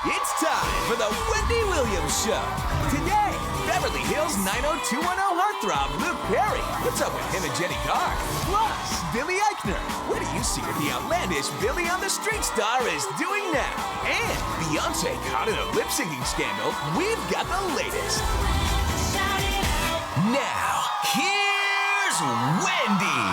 It's time for the Wendy Williams Show. Today, Beverly Hills 90210 heartthrob Luke Perry. What's up with him and Jenny Carr? Plus, Billy Eichner. What do you see what the outlandish Billy on the Street star is doing now? And Beyonce caught in a lip-syncing scandal. We've got the latest. Now, here's Wendy.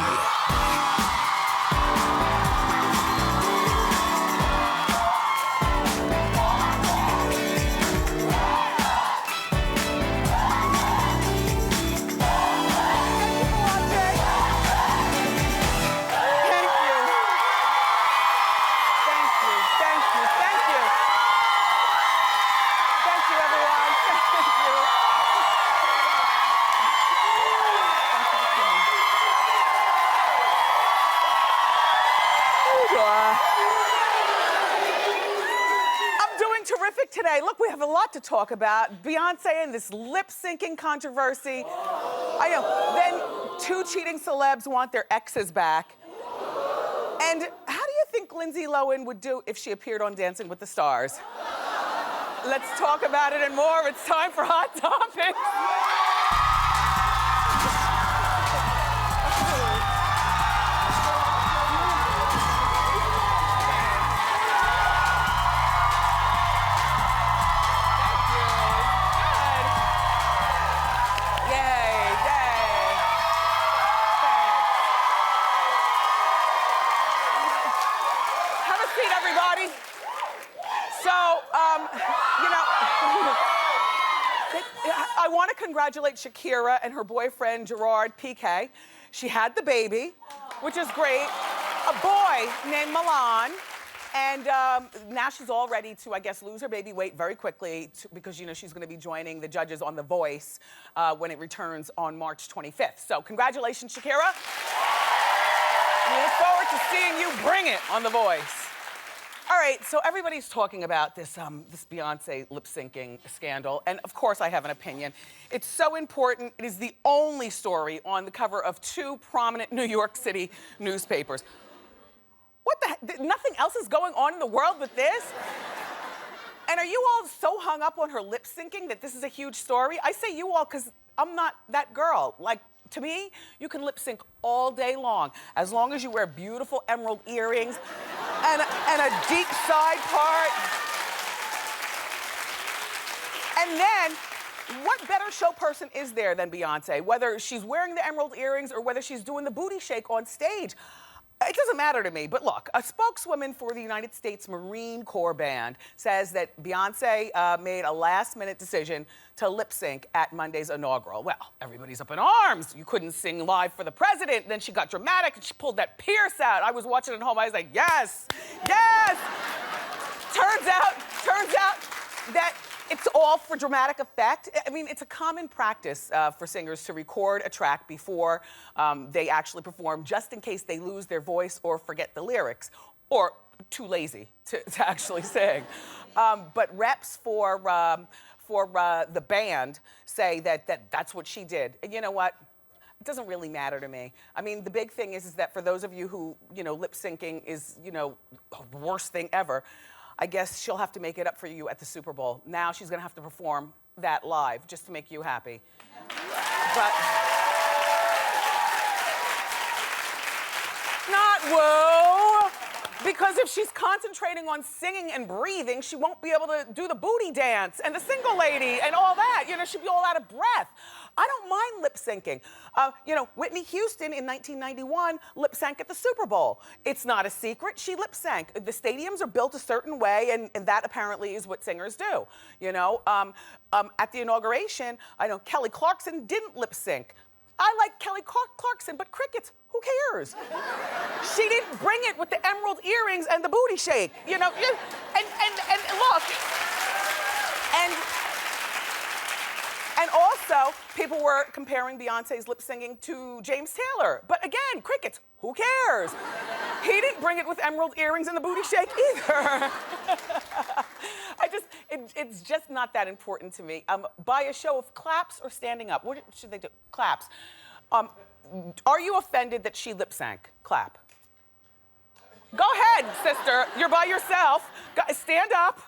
Terrific today. Look, we have a lot to talk about. Beyonce and this lip-syncing controversy. I know. Then 2 cheating celebs want their exes back. And how do you think Lindsay Lohan would do if she appeared on Dancing with the Stars? Let's talk about it and more. It's time for Hot Topics. I want to congratulate Shakira and her boyfriend, Gerard Piqué. She had the baby, which is great. A boy named Milan. And now she's all ready to, I guess, lose her baby weight very quickly because, you know, she's going to be joining the judges on The Voice when it returns on March 25th. So congratulations, Shakira. We look forward to seeing you bring it on The Voice. All right, so everybody's talking about this Beyonce lip-syncing scandal, and of course I have an opinion. It's so important, it is the only story on the cover of 2 prominent New York City newspapers. What the heck? Nothing else is going on in the world with this? And are you all so hung up on her lip-syncing that this is a huge story? I say you all because I'm not that girl. Like, to me, you can lip-sync all day long as long as you wear beautiful emerald earrings and a deep side part. And then, what better show person is there than Beyonce? Whether she's wearing the emerald earrings or whether she's doing the booty shake on stage. It doesn't matter to me, but look, a spokeswoman for the United States Marine Corps Band says that Beyonce made a last-minute decision to lip-sync at Monday's inaugural. Well, everybody's up in arms. You couldn't sing live for the president. Then she got dramatic and she pulled that pierce out. I was watching at home, I was like, yes, yes! Turns out that it's all for dramatic effect. I mean, it's a common practice for singers to record a track before they actually perform, just in case they lose their voice or forget the lyrics, or too lazy to actually sing. But reps for the band say that's what she did. And you know what? It doesn't really matter to me. I mean, the big thing is that for those of you who, you know, lip syncing is, you know, the worst thing ever, I guess she'll have to make it up for you at the Super Bowl. Now she's gonna have to perform that live just to make you happy. But not whoa, because if she's concentrating on singing and breathing, she won't be able to do the booty dance and the single lady and all that. You know, she'll be all out of breath. I don't mind lip syncing. You know, Whitney Houston in 1991 lip sank at the Super Bowl. It's not a secret, she lip sank. The stadiums are built a certain way, and that apparently is what singers do. You know, at the inauguration, I know Kelly Clarkson didn't lip sync. I like Kelly Clarkson, but crickets, who cares? She didn't bring it with the emerald earrings and the booty shake, you know? And look, and also, people were comparing Beyonce's lip singing to James Taylor. But again, crickets, who cares? He didn't bring it with emerald earrings and the booty shake either. It's just not that important to me. By a show of claps or standing up? What should they do? Claps. Are you offended that she lip sank? Clap. Go ahead, sister. You're by yourself. Stand up.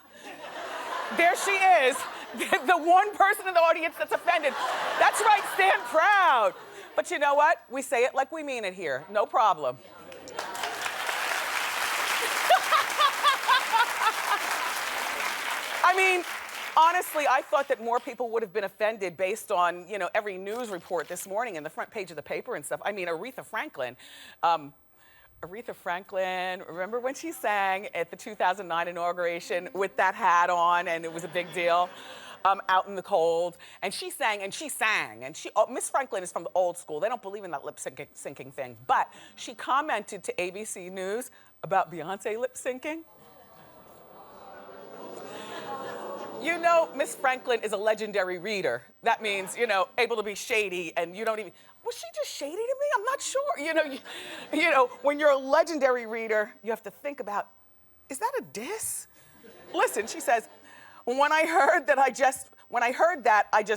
There she is, the one person in the audience that's offended. That's right, stand proud. But you know what? We say it like we mean it here. No problem. I mean, honestly, I thought that more people would have been offended based on, you know, every news report this morning and the front page of the paper and stuff. I mean, Aretha Franklin, remember when she sang at the 2009 inauguration with that hat on and it was a big deal? Out in the cold, and she sang, and Miss Franklin is from the old school. They don't believe in that lip syncing thing, but she commented to ABC News about Beyonce lip syncing. You know, Miss Franklin is a legendary reader. That means, you know, able to be shady, and you don't even, was she just shady to me? I'm not sure. You know, when you're a legendary reader, you have to think about, is that a diss? Listen, she says, when I heard that, I just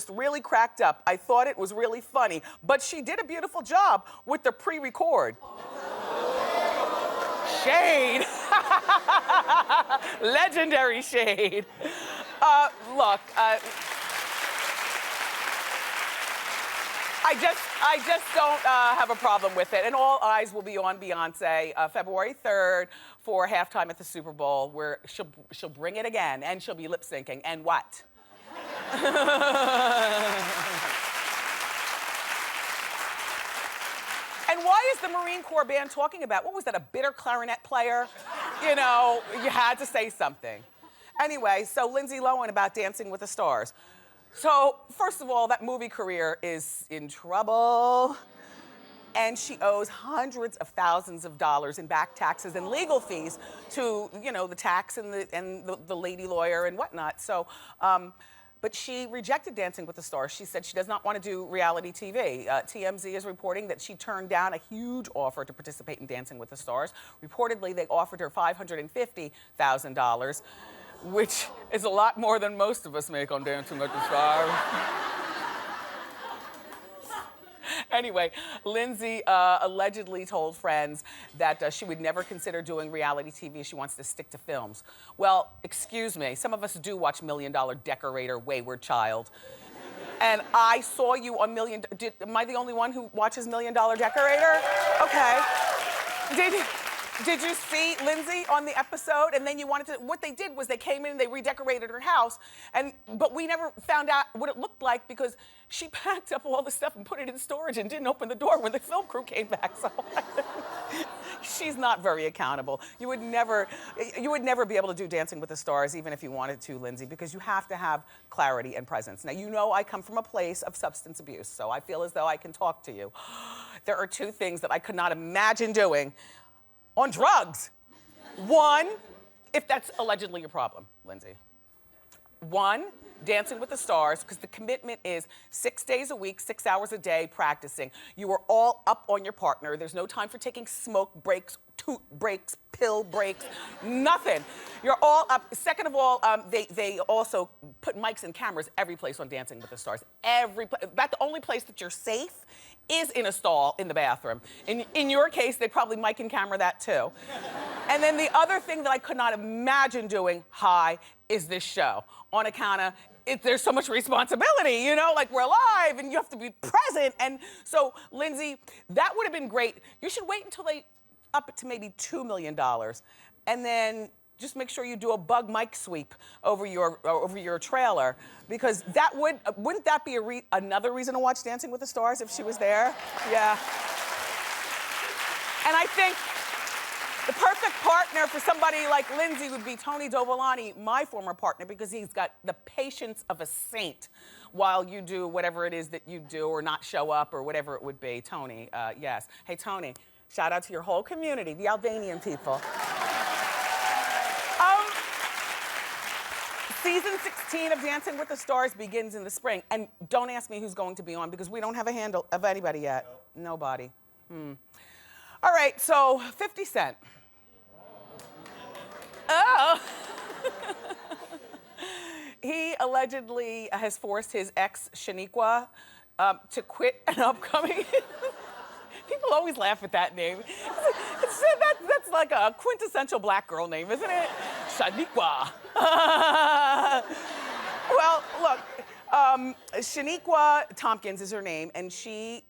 really cracked up. I thought it was really funny, but she did a beautiful job with the pre-record. Shade. Legendary shade. Look, I just don't have a problem with it. And all eyes will be on Beyonce February 3rd for halftime at the Super Bowl, where she'll bring it again, and she'll be lip syncing. And what? And why is the Marine Corps band talking about, what was that, a bitter clarinet player? You know, you had to say something. Anyway, so Lindsay Lohan about Dancing with the Stars. So, first of all, that movie career is in trouble. And she owes hundreds of thousands of dollars in back taxes and legal fees to, you know, the tax and the lady lawyer and whatnot. So, but she rejected Dancing with the Stars. She said she does not want to do reality TV. TMZ is reporting that she turned down a huge offer to participate in Dancing with the Stars. Reportedly, they offered her $550,000, which is a lot more than most of us make on Dancing with the Stars. Anyway, Lindsay allegedly told friends that she would never consider doing reality TV. She wants to stick to films. Well, excuse me, some of us do watch Million Dollar Decorator, Wayward Child. And I saw you on am I the only one who watches Million Dollar Decorator? Okay. Did you see Lindsay on the episode? And then you wanted to, what they did was they came in and they redecorated her house, but we never found out what it looked like because she packed up all the stuff and put it in storage and didn't open the door when the film crew came back. So she's not very accountable. You would never be able to do Dancing with the Stars even if you wanted to, Lindsay, because you have to have clarity and presence. Now, you know I come from a place of substance abuse, so I feel as though I can talk to you. There are two things that I could not imagine doing on drugs. One, if that's allegedly your problem, Lindsay. One, Dancing with the Stars, because the commitment is 6 days a week, 6 hours a day practicing. You are all up on your partner. There's no time for taking smoke breaks, toot breaks, pill breaks, nothing. You're all up. Second of all, they also put mics and cameras every place on Dancing with the Stars. About the only place that you're safe is in a stall in the bathroom. In your case, they probably mic and camera that too. And then the other thing that I could not imagine doing is this show. On account of, there's so much responsibility, you know, like we're live and you have to be present. And so, Lindsay, that would have been great. You should wait until they up it to maybe $2 million. And then just make sure you do a bug mic sweep over your trailer, because that wouldn't that be another reason to watch Dancing with the Stars if she was there? Yeah. And I think the perfect partner for somebody like Lindsay would be Tony Dovolani, my former partner, because he's got the patience of a saint while you do whatever it is that you do or not show up or whatever it would be. Tony, yes. Hey, Tony, shout out to your whole community, the Albanian people. Season 16 of Dancing with the Stars begins in the spring. And don't ask me who's going to be on, because we don't have a handle of anybody yet. No. Nobody. All right, so 50 Cent. Oh. He allegedly has forced his ex, Shaniqua, to quit an upcoming... People always laugh at that name. That's like a quintessential black girl name, isn't it? Shaniqua. Shaniqua Tompkins is her name, and she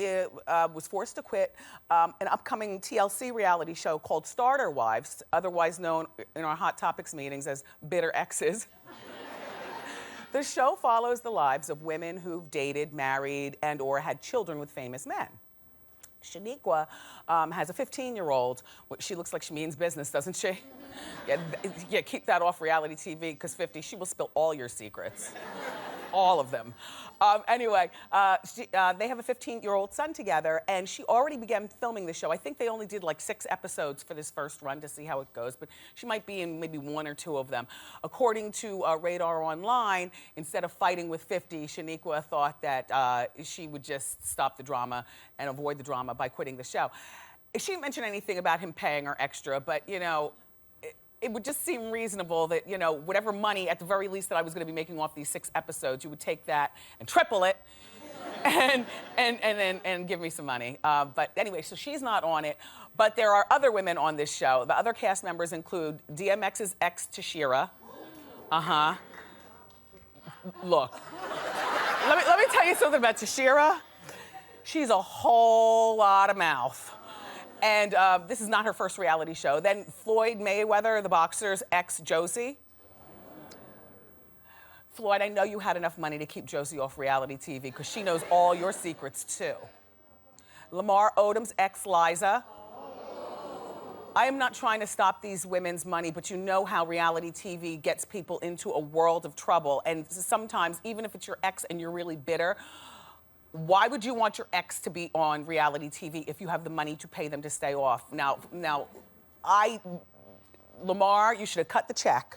was forced to quit an upcoming TLC reality show called Starter Wives, otherwise known in our Hot Topics meetings as Bitter Exes. The show follows the lives of women who've dated, married, and or had children with famous men. Shaniqua has a 15-year-old. She looks like she means business, doesn't she? Yeah, keep that off reality TV, because 50, she will spill all your secrets. All of them. Anyway, they have a 15-year-old son together, and she already began filming the show. I think they only did like 6 episodes for this first run to see how it goes, but she might be in maybe 1 or 2 of them. According to Radar Online, instead of fighting with 50, Shaniqua thought that she would just stop the drama and avoid the drama by quitting the show. She didn't mention anything about him paying her extra, but you know, it would just seem reasonable that, you know, whatever money, at the very least, that I was going to be making off these 6 episodes, you would take that and triple it and give me some money. But anyway, so she's not on it. But there are other women on this show. The other cast members include DMX's ex, Tashira. Look, let me tell you something about Tashira. She's a whole lot of mouth. And this is not her first reality show. Then Floyd Mayweather, the boxer's ex, Josie. Floyd, I know you had enough money to keep Josie off reality TV because she knows all your secrets too. Lamar Odom's ex, Liza. I am not trying to stop these women's money, but you know how reality TV gets people into a world of trouble. And sometimes, even if it's your ex and you're really bitter, why would you want your ex to be on reality TV if you have the money to pay them to stay off? Now, Lamar, you should have cut the check.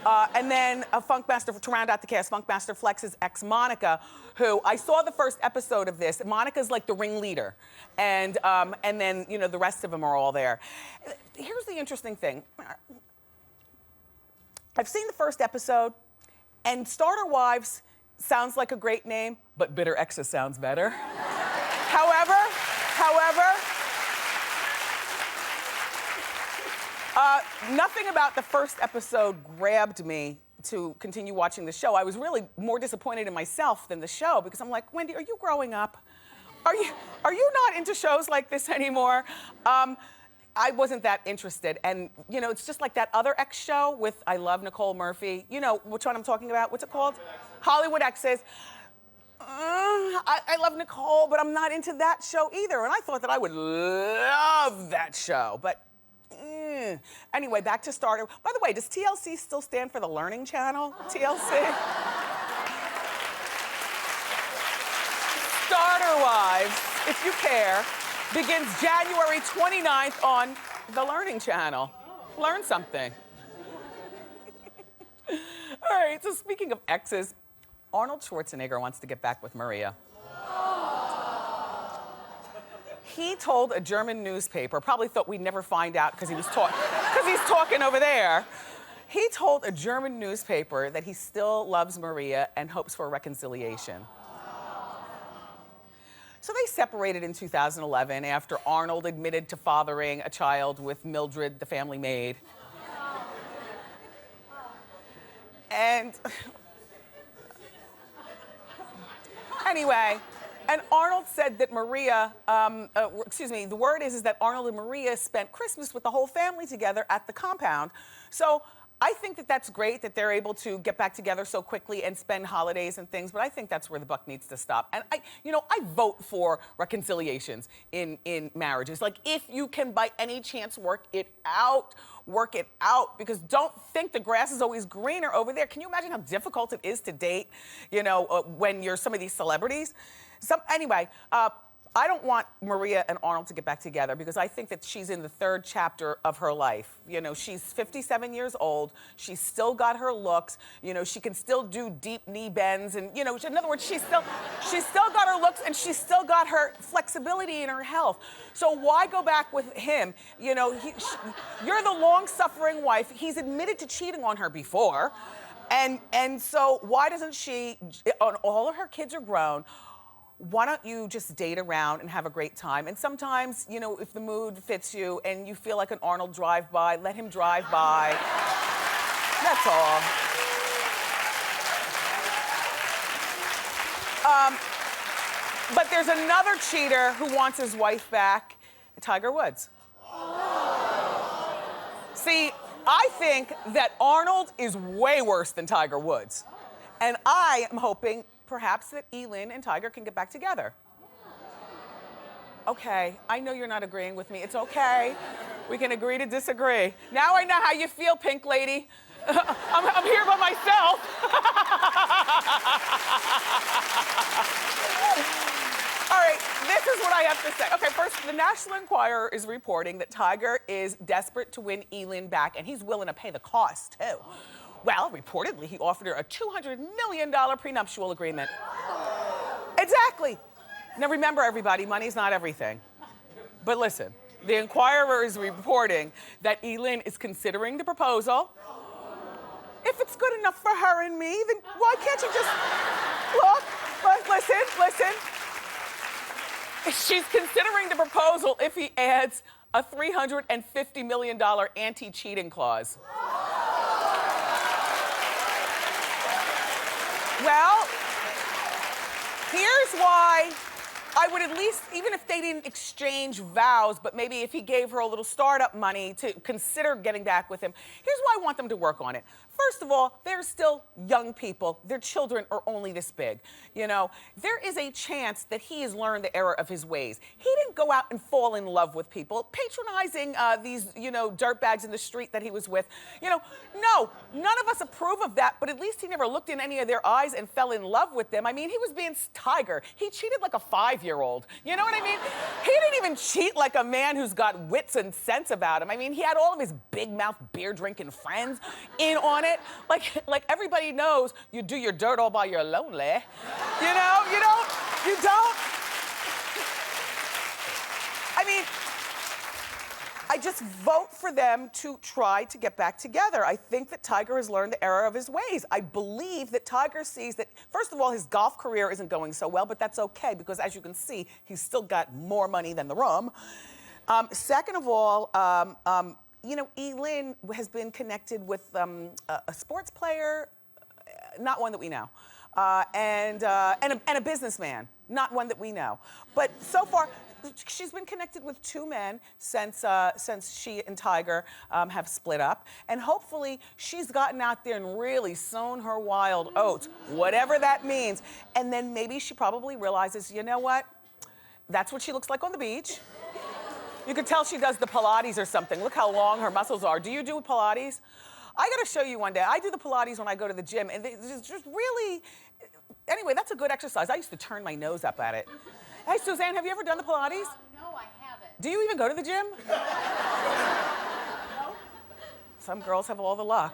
And then Funkmaster, to round out the cast, Funkmaster Flex's ex, Monica, who I saw the first episode of this. Monica's like the ringleader. And then, you know, the rest of them are all there. Here's the interesting thing. I've seen the first episode, and Starter Wives sounds like a great name, but Bitter Exes sounds better. However, nothing about the first episode grabbed me to continue watching the show. I was really more disappointed in myself than the show because I'm like, Wendy, are you growing up? Are you not into shows like this anymore? I wasn't that interested. And, you know, it's just like that other X show with I Love Nicole Murphy. You know which one I'm talking about? What's it called? Hollywood Exes. I love Nicole, but I'm not into that show either. And I thought that I would love that show. But anyway, back to Starter. By the way, does TLC still stand for the Learning Channel? TLC? Starter Wives, if you care, begins January 29th on the Learning Channel. Learn something. All right, so speaking of exes, Arnold Schwarzenegger wants to get back with Maria. He told a German newspaper, probably thought we'd never find out because he's talking over there. He told a German newspaper that he still loves Maria and hopes for a reconciliation. So they separated in 2011 after Arnold admitted to fathering a child with Mildred, the family maid. And anyway, and Arnold said that Maria, the word is that Arnold and Maria spent Christmas with the whole family together at the compound. So I think that that's great that they're able to get back together so quickly and spend holidays and things, but I think that's where the buck needs to stop. And I vote for reconciliations in marriages. Like, if you can by any chance work it out, because don't think the grass is always greener over there. Can you imagine how difficult it is to date, when you're some of these celebrities? Anyway, I don't want Maria and Arnold to get back together because I think that she's in the 3rd chapter of her life. She's 57 years old. She's still got her looks. She can still do deep knee bends. And, in other words, she's still got her looks and she's still got her flexibility and her health. So why go back with him? You're the long-suffering wife. He's admitted to cheating on her before. And so why doesn't she, all of her kids are grown, why don't you just date around and have a great time? And sometimes, if the mood fits you and you feel like an Arnold drive-by, let him drive by. That's all. But there's another cheater who wants his wife back, Tiger Woods. See, I think that Arnold is way worse than Tiger Woods. And I am hoping perhaps that Elin and Tiger can get back together. Okay, I know you're not agreeing with me. It's okay. We can agree to disagree. Now I know how you feel, Pink Lady. I'm here by myself. All right, this is what I have to say. Okay, first, the National Enquirer is reporting that Tiger is desperate to win Elin back, and he's willing to pay the cost, too. Well, reportedly, he offered her a $200 million prenuptial agreement. Exactly. Now, remember, everybody, money's not everything. But listen, the Enquirer is reporting that Elin is considering the proposal. If it's good enough for her and me, then why can't you just look? Listen. She's considering the proposal if he adds a $350 million anti-cheating clause. Well, here's why I would at least, even if they didn't exchange vows, but maybe if he gave her a little startup money to consider getting back with him, here's why I want them to work on it. First of all, they're still young people. Their children are only this big. You know, there is a chance that he has learned the error of his ways. He didn't go out and fall in love with people, patronizing these, dirtbags in the street that he was with. No, none of us approve of that, but at least he never looked in any of their eyes and fell in love with them. I mean, he was being Tiger. He cheated like a 5-year-old. You know what I mean? He didn't even cheat like a man who's got wits and sense about him. I mean, he had all of his big mouth beer drinking friends in on it. Like everybody knows you do your dirt all by your lonely. You don't. I mean, I just vote for them to try to get back together. I think that Tiger has learned the error of his ways. I believe that Tiger sees that, first of all, his golf career isn't going so well, but that's okay because as you can see, he's still got more money than the rum. Second of all, Elin has been connected with a sports player, not one that we know, and a businessman, not one that we know. But so far, she's been connected with 2 men since she and Tiger have split up. And hopefully she's gotten out there and really sown her wild oats, whatever that means. And then maybe she probably realizes, you know what? That's what she looks like on the beach. You could tell she does the Pilates or something. Look how long her muscles are. Do you do Pilates? I gotta show you one day. I do the Pilates when I go to the gym, and it's just really, anyway, that's a good exercise. I used to turn my nose up at it. Hey, Suzanne, have you ever done the Pilates? No, I haven't. Do you even go to the gym? No. Some girls have all the luck.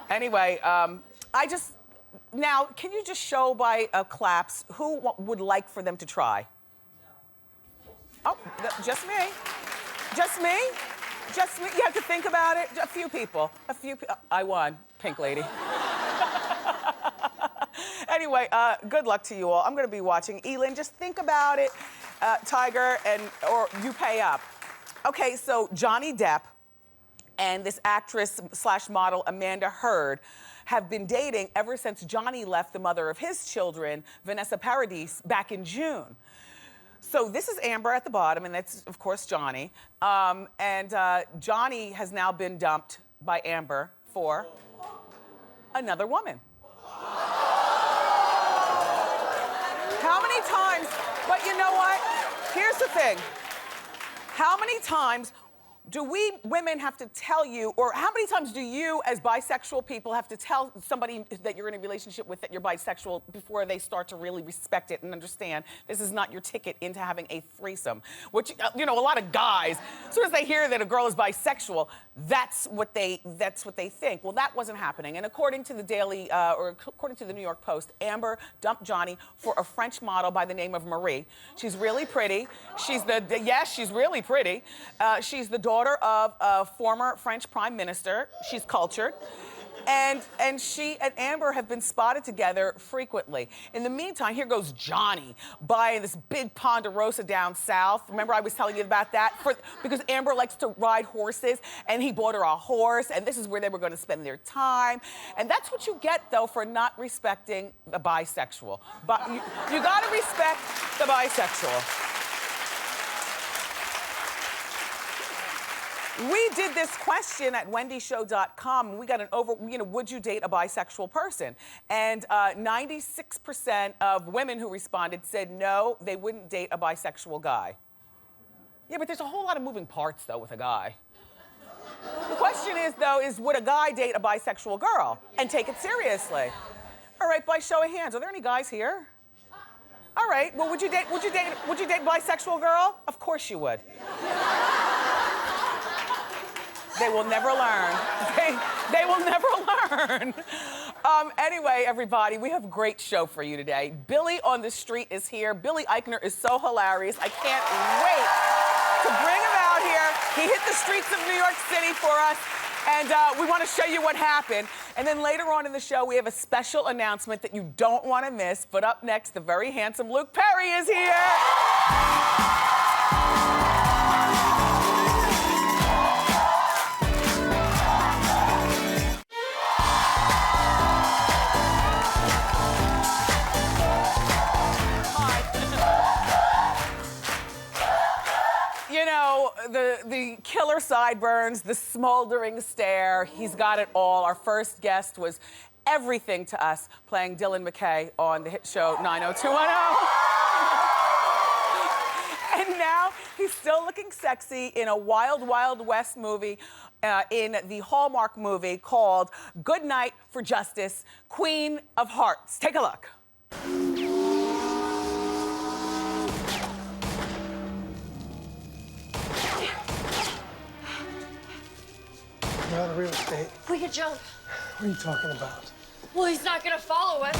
Anyway, now, can you just show by claps who would like for them to try? Oh, just me. Just me? Just me? You have to think about it. A few people. I won, Pink Lady. Anyway, good luck to you all. I'm gonna be watching. Elin, just think about it, Tiger, or you pay up. Okay, so Johnny Depp and this actress/model Amanda Heard have been dating ever since Johnny left the mother of his children, Vanessa Paradis, back in June. So this is Amber at the bottom, and that's, of course, Johnny. Johnny has now been dumped by Amber for another woman. How many times, but you know what? Here's the thing. How many times do we women have to tell you, or how many times do you as bisexual people have to tell somebody that you're in a relationship with that you're bisexual before they start to really respect it and understand this is not your ticket into having a threesome? Which, a lot of guys, as soon as they hear that a girl is bisexual, that's what they think. Well, that wasn't happening. And according to according to the New York Post, Amber dumped Johnny for a French model by the name of Marie. She's really pretty. She's really pretty. She's the daughter of a former French prime minister. She's cultured. And she and Amber have been spotted together frequently. In the meantime, here goes Johnny buying this big Ponderosa down south. Remember I was telling you about that? Because Amber likes to ride horses, and he bought her a horse, and this is where they were going to spend their time. And that's what you get, though, for not respecting the bisexual. But you got to respect the bisexual. We did this question at wendyshow.com. We got would you date a bisexual person? And 96% of women who responded said no, they wouldn't date a bisexual guy. Yeah, but there's a whole lot of moving parts, though, with a guy. The question is, though, would a guy date a bisexual girl and take it seriously? All right, by show of hands, are there any guys here? All right, well, would you date a bisexual girl? Of course you would. They will never learn. They will never learn. Anyway, everybody, we have a great show for you today. Billy on the Street is here. Billy Eichner is so hilarious. I can't wait to bring him out here. He hit the streets of New York City for us, and we want to show you what happened. And then later on in the show, we have a special announcement that you don't want to miss. But up next, the very handsome Luke Perry is here. You know, the killer sideburns, the smoldering stare, he's got it all. Our first guest was everything to us, playing Dylan McKay on the hit show 90210. And now he's still looking sexy in a Wild Wild West movie, in the Hallmark movie called Good Night for Justice, Queen of Hearts. Take a look. You're out of real estate. We could jump. What are you talking about? Well, he's not gonna follow us.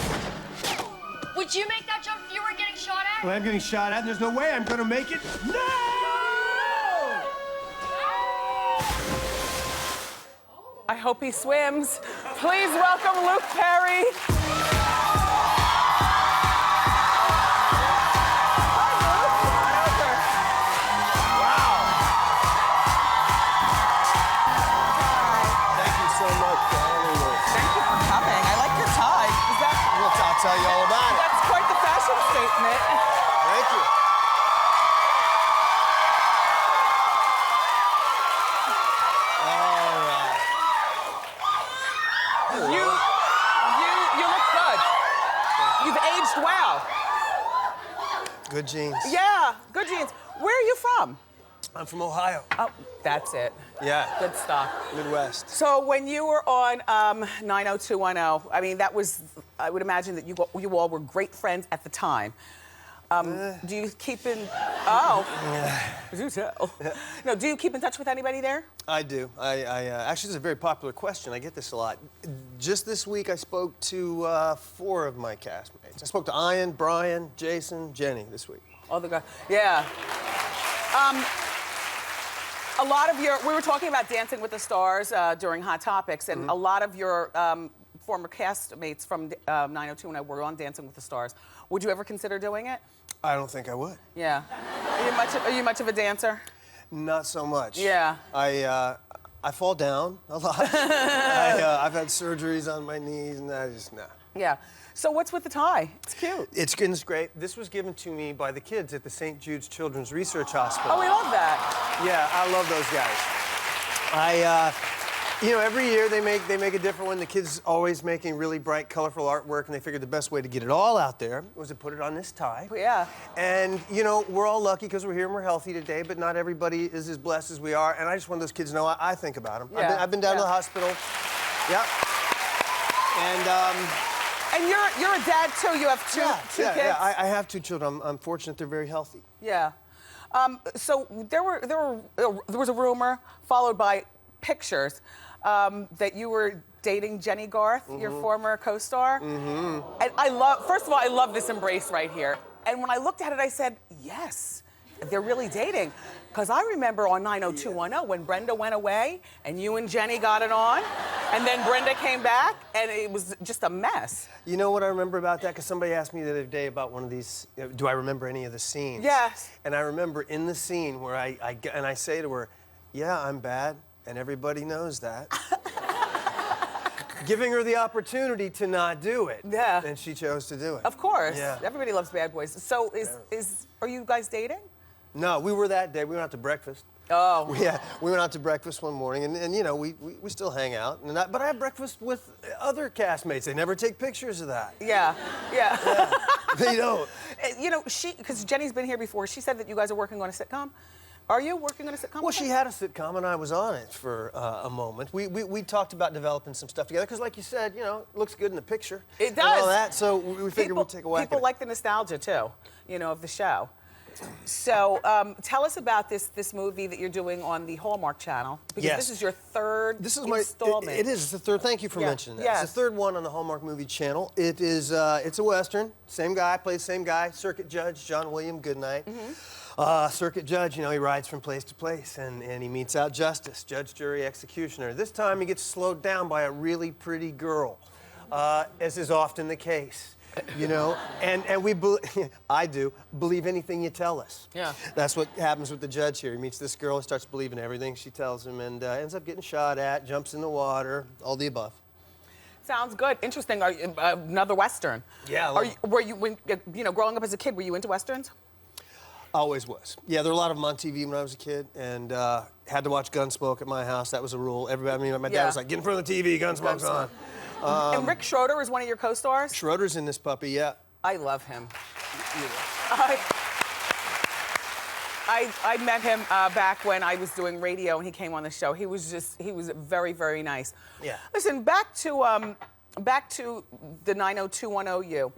Would you make that jump if you were getting shot at? Well, I'm getting shot at, and there's no way I'm gonna make it. No! I hope he swims. Please welcome Luke Perry. I'll tell you all about it. That's quite the fashion statement. Thank you. All right. You look good. You've aged well. Good genes. Yeah, good genes. Where are you from? I'm from Ohio. Oh, that's it. Yeah. Good stuff. Midwest. So when you were on 90210, I mean, that was, I would imagine that you all were great friends at the time. Do you keep in, do tell. No, do you keep in touch with anybody there? I do. Actually, this is a very popular question. I get this a lot. Just this week, I spoke to 4 of my castmates. I spoke to Ian, Brian, Jason, Jenny this week. All the guys, yeah. A lot of we were talking about Dancing with the Stars during Hot Topics, and a lot of your former castmates from 90210 were on Dancing with the Stars. Would you ever consider doing it? I don't think I would. Yeah. Are you much of a dancer? Not so much. Yeah. I fall down a lot. I've had surgeries on my knees, and I just, nah. Yeah. So what's with the tie? It's cute. It's great. This was given to me by the kids at the St. Jude's Children's Research Hospital. Oh, we love that. Yeah, I love those guys. You know, every year they make a different one. The kids always making really bright, colorful artwork, and they figured the best way to get it all out there was to put it on this tie. Yeah. And, you know, we're all lucky because we're here and we're healthy today, but not everybody is as blessed as we are. And I just want those kids to know I think about them. Yeah. I've been down to the hospital. Yep. And you're a dad too. You have two kids. Yeah, I have 2 children. I'm fortunate they're very healthy. Yeah. So there was a rumor followed by pictures that you were dating Jenny Garth, your former co-star. And first of all, I love this embrace right here. And when I looked at it, I said, yes, they're really dating. Because I remember on 90210 when Brenda went away and you and Jenny got it on, and then Brenda came back and it was just a mess. You know what I remember about that? Because somebody asked me the other day about one of these, do I remember any of the scenes? Yes. And I remember in the scene where I say to her, yeah, I'm bad, and everybody knows that. Giving her the opportunity to not do it. Yeah. And she chose to do it. Of course. Yeah. Everybody loves bad boys. So are you guys dating? No, we were that day. We went out to breakfast. Oh. Yeah, we went out to breakfast one morning, and you know, we still hang out. But I have breakfast with other castmates. They never take pictures of that. Yeah. They don't. You know, because Jenny's been here before, she said that you guys are working on a sitcom. Are you working on a sitcom? Well, she had a sitcom, and I was on it for a moment. We talked about developing some stuff together, because like you said, you know, it looks good in the picture. It does. And all that, so we figured we'd take a whack at it. People like the nostalgia, too, you know, of the show. So tell us about this movie that you're doing on the Hallmark Channel, because this is your third installment. It is. It's the third. Thank you for mentioning that. Yes. It's the third one on the Hallmark Movie Channel. It is. It's a Western. Same guy, plays the same guy. Circuit Judge John William Goodnight. Circuit Judge, you know, he rides from place to place, and he meets out justice, judge, jury, executioner. This time he gets slowed down by a really pretty girl, as is often the case. You know, and I do believe anything you tell us. Yeah. That's what happens with the judge here. He meets this girl, he starts believing everything she tells him, and ends up getting shot at, jumps in the water, all the above. Sounds good. Interesting. Another Western. Yeah. Were you, you know, growing up as a kid, were you into Westerns? Always was. Yeah, there were a lot of them on TV when I was a kid, and had to watch Gunsmoke at my house. That was a rule. Everybody, I mean, my dad was like, get in front of the TV, Gunsmoke's on. And Rick Schroeder is one of your co-stars? Schroeder's in this puppy, yeah. I love him. I met him back when I was doing radio and he came on the show. He was very, very nice. Yeah. Listen, back to the 90210U.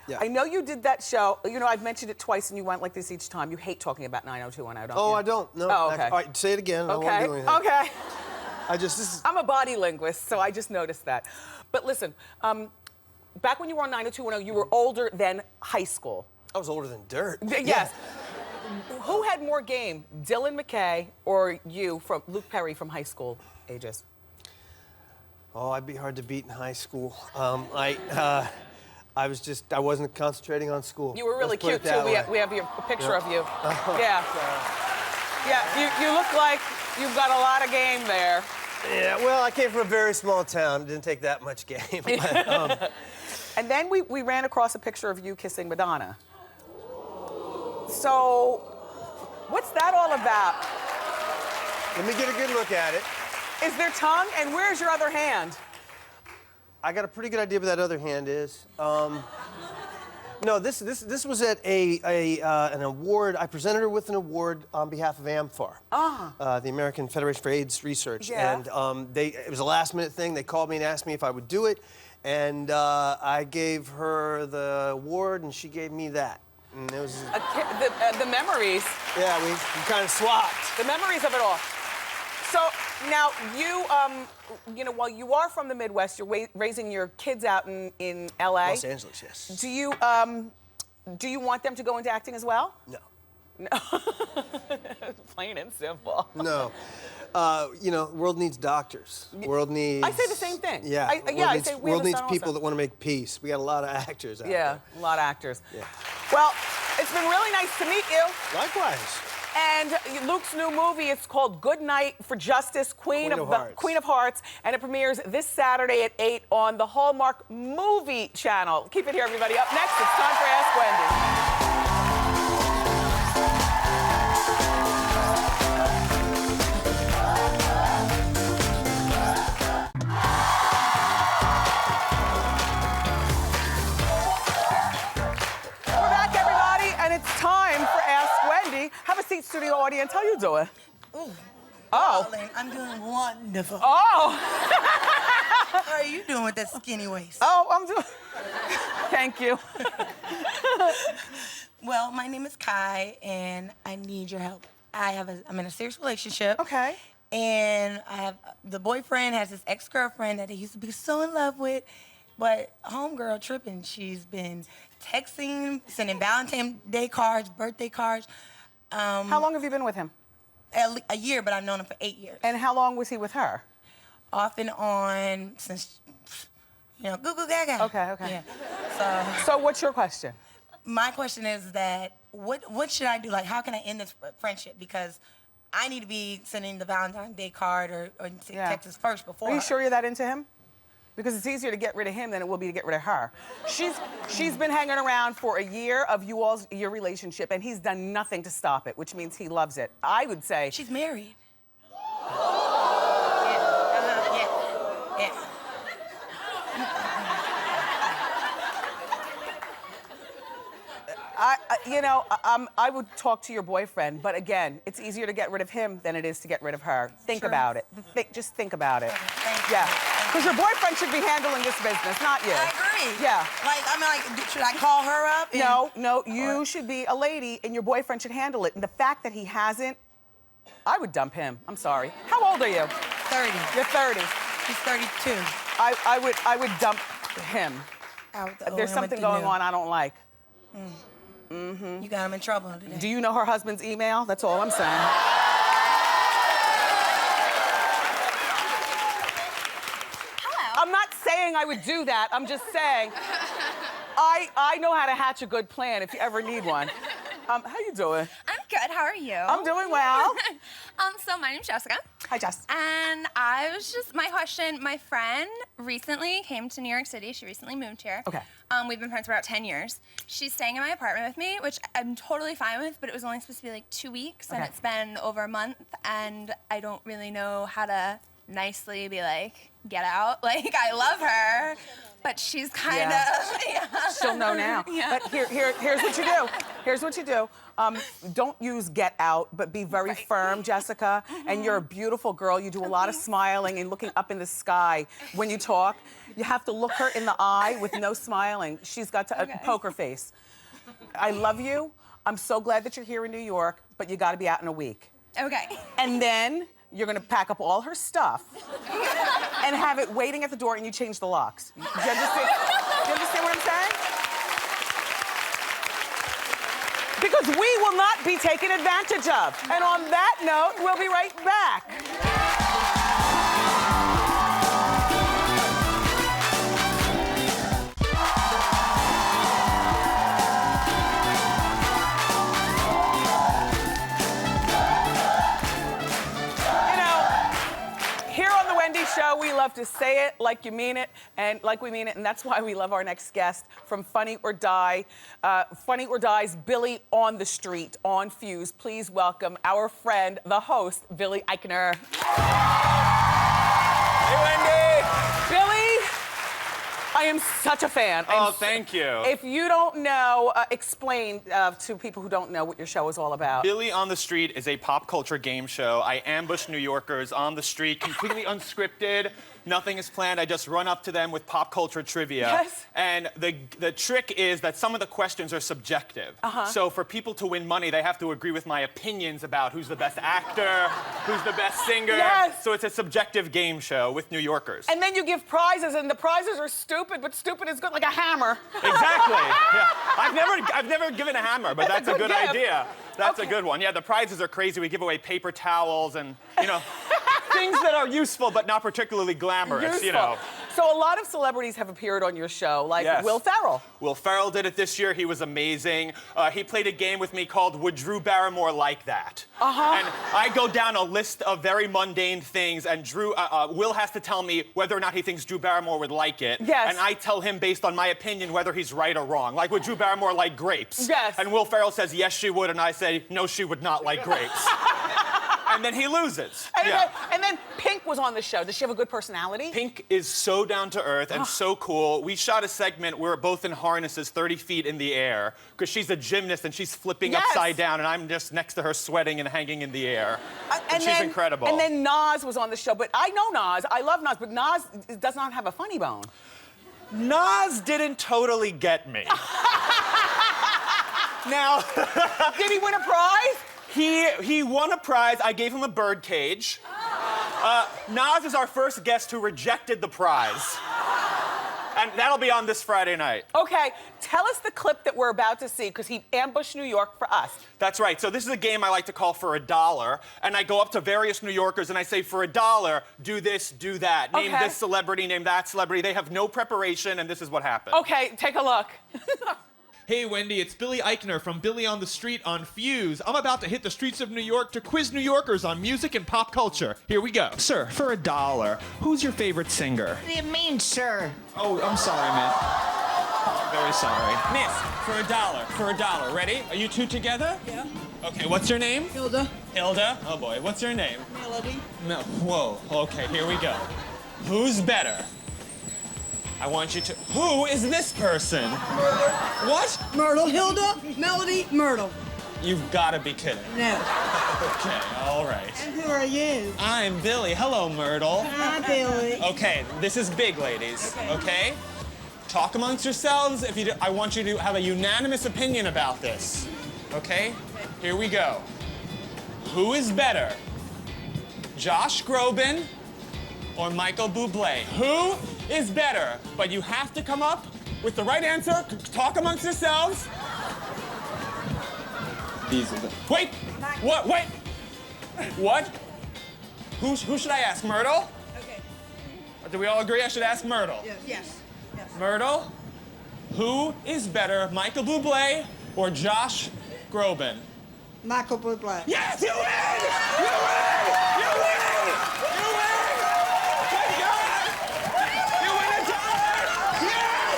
Yeah. I know you did that show. You know, I've mentioned it twice and you went like this each time. You hate talking about 90210, don't you? Oh, I don't. No. Oh, okay. All right, say it again. Okay. I won't do anything. Okay. I'm I'm a body linguist, so I just noticed that. But listen, back when you were on 90210, you were older than high school. I was older than dirt. Yes. Yeah. Who had more game, Dylan McKay or you, from Luke Perry from high school ages? Oh, I'd be hard to beat in high school. I wasn't concentrating on school. You were really Let's put cute, it that too. way. We have a picture of you. Yeah. Yeah. You look like you've got a lot of game there. Yeah, well, I came from a very small town. It didn't take that much game. And then we ran across a picture of you kissing Madonna. So, what's that all about? Let me get a good look at it. Is there tongue? And where's your other hand? I got a pretty good idea where that other hand is. No, this was at an award. I presented her with an award on behalf of AMFAR, the American Federation for AIDS Research. Yeah. And it was a last-minute thing. They called me and asked me if I would do it, and I gave her the award, and she gave me that. And it was The memories. Yeah, we kind of swapped. The memories of it all. So now you know, while you are from the Midwest, you're raising your kids out in L.A. Los Angeles, yes. Do you want them to go into acting as well? No. No. Plain and simple. No. You know, the world needs doctors. The world needs... I say the same thing. Yeah. I say we world have a needs son people also. that want to make peace. We got a lot of actors out there. Yeah, a lot of actors. Yeah. Well, it's been really nice to meet you. Likewise. And Luke's new movie, it's called Good Night for Justice, Queen of Hearts, and it premieres this Saturday at 8 on the Hallmark Movie Channel. Keep it here, everybody. Up next, it's time for Ask Wendy. Time for Ask Wendy. Have a seat, studio audience. How you doing? Ooh, Oh. darling, I'm doing wonderful. Oh. How are you doing with that skinny waist? Oh, I'm doing... Thank you. Well, my name is Kai, and I need your help. I'm in a serious relationship. Okay. And the boyfriend has this ex-girlfriend that he used to be so in love with, but homegirl tripping. She's been texting, sending Valentine's Day cards, birthday cards. How long have you been with him? A year, but I've known him for 8 years. And how long was he with her? Off and on since, goo goo gaga. Okay. Yeah. So what's your question? My question is that what should I do? Like, how can I end this friendship? Because I need to be sending the Valentine's Day card or Texas first before. Are you sure you're that into him? Because it's easier to get rid of him than it will be to get rid of her. She's been hanging around for a year of your relationship, and he's done nothing to stop it, which means he loves it. I would say she's married. Yeah. I would talk to your boyfriend, but again, it's easier to get rid of him than it is to get rid of her. Think about it. Just think about it. Yeah. Because your boyfriend should be handling this business, not you. I agree. Yeah. Should I call her up? No, you should be a lady and your boyfriend should handle it. And the fact that he hasn't, I would dump him. I'm sorry. How old are you? 30. You're 30. He's 32. I would dump him. There's something going on I don't like. You got him in trouble today. Do you know her husband's email? That's all I'm saying. Hello. I'm not saying I would do that. I'm just saying I know how to hatch a good plan if you ever need one. How you doing? I'm good. How are you? I'm doing well. So my name's Jessica. Hi, Jess. And my question, my friend recently came to New York City. She recently moved here. Okay. We've been friends for about 10 years. She's staying in my apartment with me, which I'm totally fine with, but it was only supposed to be like 2 weeks, and it's been over a month, and I don't really know how to nicely be like, get out. Like, I love her, but she's kind of... She'll know now. Yeah. But here's what you do. Here's what you do. Don't use get out, but be very firm, Jessica. And you're a beautiful girl. You do a lot of smiling and looking up in the sky when you talk. You have to look her in the eye with no smiling. She's got a poker face. I love you. I'm so glad that you're here in New York, but you got to be out in a week. Okay. And then you're going to pack up all her stuff and have it waiting at the door, and you change the locks. Do you understand? Do you understand what I'm saying? Because we will not be taken advantage of. And on that note, we'll be right back. Here on the Wendy Show, we love to say it like you mean it and like we mean it, and that's why we love our next guest from Funny or Die. Funny or Die's Billy on the Street on Fuse. Please welcome our friend, the host, Billy Eichner. Hey, Wendy! Billy, I am such a fan. Thank you. If you don't know, explain to people who don't know what your show is all about. Billy on the Street is a pop culture game show. I ambush New Yorkers on the street, completely unscripted. Nothing is planned. I just run up to them with pop culture trivia. Yes. And the trick is that some of the questions are subjective. So for people to win money, they have to agree with my opinions about who's the best actor, who's the best singer. Yes. So it's a subjective game show with New Yorkers. And then you give prizes, and the prizes are stupid, but stupid is good, like a hammer. Exactly. Yeah. I've never given a hammer, but that's a good gift. idea. That's a good one. Yeah, the prizes are crazy. We give away paper towels and, things that are useful but not particularly glamorous, So a lot of celebrities have appeared on your show, like Will Ferrell. Will Ferrell did it this year. He was amazing. He played a game with me called Would Drew Barrymore Like That? And I go down a list of very mundane things, and Will has to tell me whether or not he thinks Drew Barrymore would like it. Yes. And I tell him, based on my opinion, whether he's right or wrong. Like, would Drew Barrymore like grapes? Yes. And Will Ferrell says, yes, she would, and I say, no, she would not like grapes. And then he loses. And then Pink was on the show. Does she have a good personality? Pink is so down to earth and so cool. We shot a segment where we're both in harnesses 30 feet in the air because she's a gymnast and she's flipping upside down, and I'm just next to her sweating and hanging in the air. And she's incredible. And then Nas was on the show. But I know Nas. I love Nas. But Nas does not have a funny bone. Nas didn't totally get me. Now, did he win a prize? He won a prize. I gave him a bird cage. Nas is our first guest who rejected the prize. And that'll be on this Friday night. Okay, tell us the clip that we're about to see, because he ambushed New York for us. That's right. So this is a game I like to call For $1. And I go up to various New Yorkers and I say, for $1, do this, do that. Name Okay. this celebrity, name that celebrity. They have no preparation, and this is what happened. Okay, take a look. Hey, Wendy, it's Billy Eichner from Billy on the Street on Fuse. I'm about to hit the streets of New York to quiz New Yorkers on music and pop culture. Here we go. Sir, for $1, who's your favorite singer? What do you mean, sir? Oh, I'm sorry, man. Very sorry. Miss, for $1. Ready? Are you two together? Yeah. Okay, what's your name? Hilda. Hilda? Oh boy, what's your name? Melody. No, whoa, okay, here we go. Who's better? I want you to, who is this person? Myrtle. What? Myrtle. Hilda. Melody. Myrtle. You've gotta be kidding. No. Okay, all right. And who are you? I'm Billy. Hello, Myrtle. Hi, Billy. Okay, this is big, ladies, okay? Talk amongst yourselves. If you do, I want you to have a unanimous opinion about this, okay? Here we go. Who is better, Josh Groban or Michael Bublé? Who is better? But you have to come up with the right answer. Talk amongst yourselves. These are the... Wait! What? Wait! What? Who should I ask? Myrtle? Okay. Do we all agree I should ask Myrtle? Yes. Yes. Myrtle, who is better, Michael Bublé or Josh Groban? Michael Bublé. Yes, you win! You win! You win! You win! Good God! You win $1! Yes!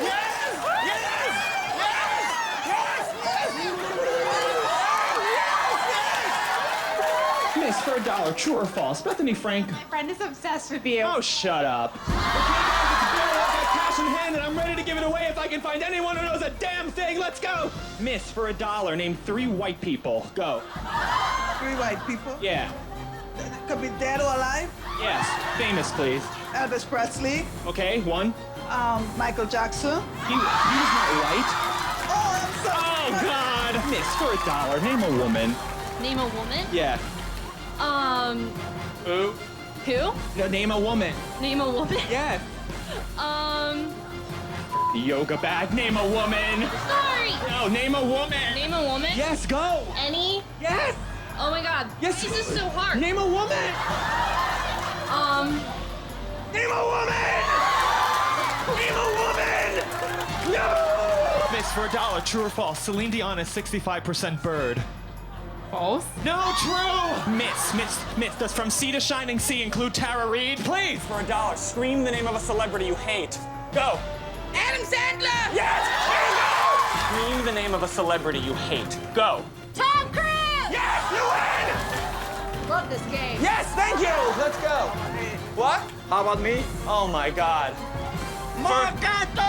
Yes! Yes! Yes! Yes! Yes! Miss, for $1, true or false? Bethany Frank. My friend is obsessed with you. Oh, shut up. Okay, guys, it's Bill. I've got cash in hand, and I'm ready to give it away if I can find anyone who knows a damn thing. Let's go. Miss, for $1, name 3 white people. Go. 3 white people. Yeah. Could be dead or alive. Yes. Famous, please. Elvis Presley. Okay, 1. Michael Jackson. He was not white. Oh, I'm sorry. Oh, God. Miss, for $1, name a woman. Name a woman? Yeah. Who? Who? No, name a woman. Name a woman? Yes. Yoga bag. Name a woman. Sorry. No, name a woman. Name a woman? Yes, go. Any? Yes. Oh my God. Yes. This is so hard. Name a woman. Name a woman. Name a woman. No. Miss, for $1, true or false? Celine Dion is 65% bird. False. No, true. Miss. Does From Sea to Shining Sea include Tara Reid? Please. For $1, scream the name of a celebrity you hate. Go. Adam Sandler. Yes! There you go! Scream the name of a celebrity you hate. Go. Tom Cruise! Yes, you win! Love this game. Yes, thank you! Let's go. What? How about me? Oh my God. Mark Anthony.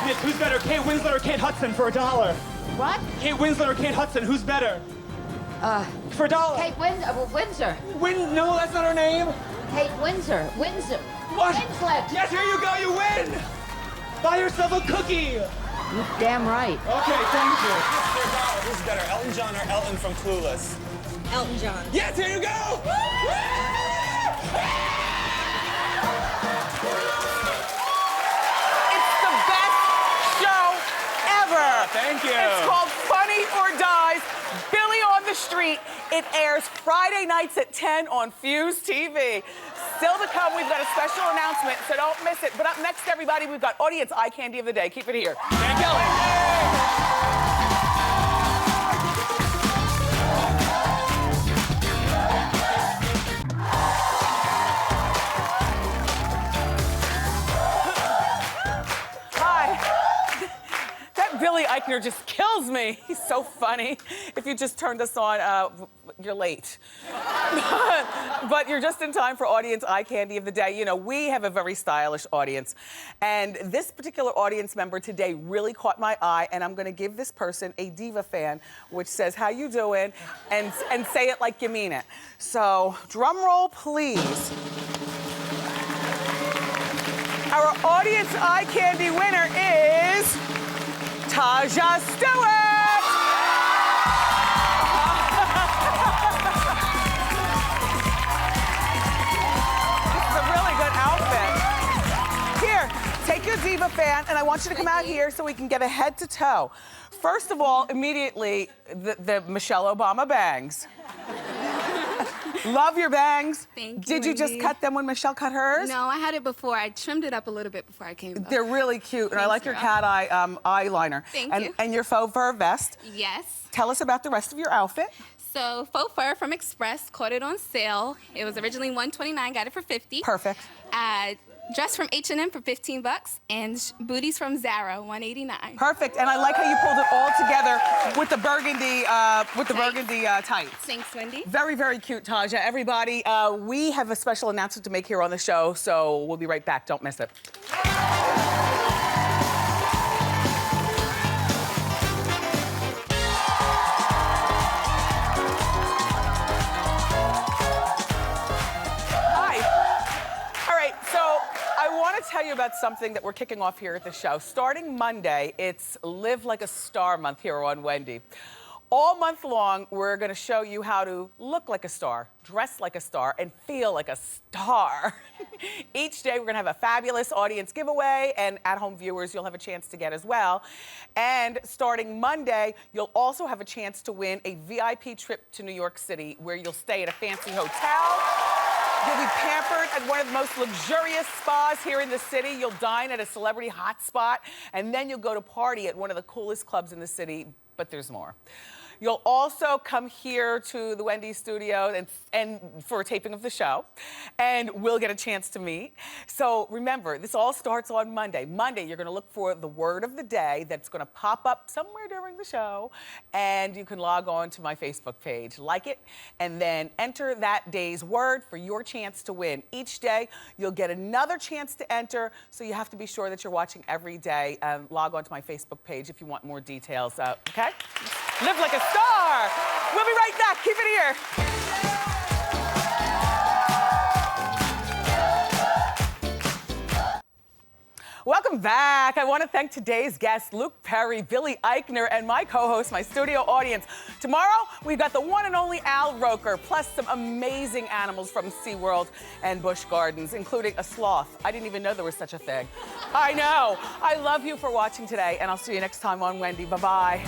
Miss, who's better, Kate Winslet or Kate Hudson for $1? What? Kate Winslet or Kate Hudson, who's better? For $1. Kate Windsor. No, that's not her name. Kate Windsor. What? Winslet. Yes, here you go, you win! Buy yourself a cookie! You're damn right. Okay, thank you. For $1, who's better, Elton John or Elton from Clueless? Elton John. Yes, here you go! It's the best show ever. Thank you. It's called Funny or Dies. Billy on the Street. It airs Friday nights at 10 on Fuse TV. Still to come, we've got a special announcement, so don't miss it. But up next, everybody, we've got Audience Eye Candy of the Day. Keep it here. Thank you. Hi. That Billy Eichner just kills me. He's so funny. If you just turned us on, you're late. But you're just in time for Audience Eye Candy of the Day. You know, we have a very stylish audience. And this particular audience member today really caught my eye, and I'm gonna give this person a diva fan, which says, how you doing? And say it like you mean it. So, drum roll, please. Our Audience Eye Candy winner is Taja Stewart! This is a really good fan, and I want you to come out here so we can get a head to toe. First of all, immediately, the Michelle Obama bangs. Love your bangs. Thank you, Did you just Wendy. cut them when Michelle cut hers? No, I had it before. I trimmed it up a little bit before I came. They're really cute, and I Thanks, like your girl. cat eye eyeliner. Thank and, you. And your faux fur vest. Yes. Tell us about the rest of your outfit. So faux fur from Express, caught it on sale. It was originally $129, got it for $50. Perfect. Dress from H&M for $15, and booties from Zara, $189. Perfect, and I like how you pulled it all together with the burgundy, tights. Thanks, Wendy. Very, very cute, Taja. Everybody, we have a special announcement to make here on the show, so we'll be right back. Don't miss it. I want to tell you about something that we're kicking off here at the show. Starting Monday, it's Live Like a Star month here on Wendy. All month long, we're going to show you how to look like a star, dress like a star, and feel like a star. Each day, we're going to have a fabulous audience giveaway, and at-home viewers, you'll have a chance to get as well. And starting Monday, you'll also have a chance to win a VIP trip to New York City, where you'll stay at a fancy hotel. You'll be pampered at one of the most luxurious spas here in the city. You'll dine at a celebrity hotspot, and then you'll go to party at one of the coolest clubs in the city, but there's more. You'll also come here to the Wendy studio and for a taping of the show, and we'll get a chance to meet. So remember, this all starts on Monday. Monday, you're gonna look for the word of the day that's gonna pop up somewhere during the show, and you can log on to my Facebook page, like it, and then enter that day's word for your chance to win. Each day, you'll get another chance to enter, so you have to be sure that you're watching every day. Log on to my Facebook page if you want more details, okay? Live like a star. We'll be right back. Keep it here. Welcome back. I want to thank today's guests, Luke Perry, Billy Eichner, and my co-host, my studio audience. Tomorrow, we've got the one and only Al Roker, plus some amazing animals from SeaWorld and Busch Gardens, including a sloth. I didn't even know there was such a thing. I know. I love you for watching today, and I'll see you next time on Wendy. Bye-bye.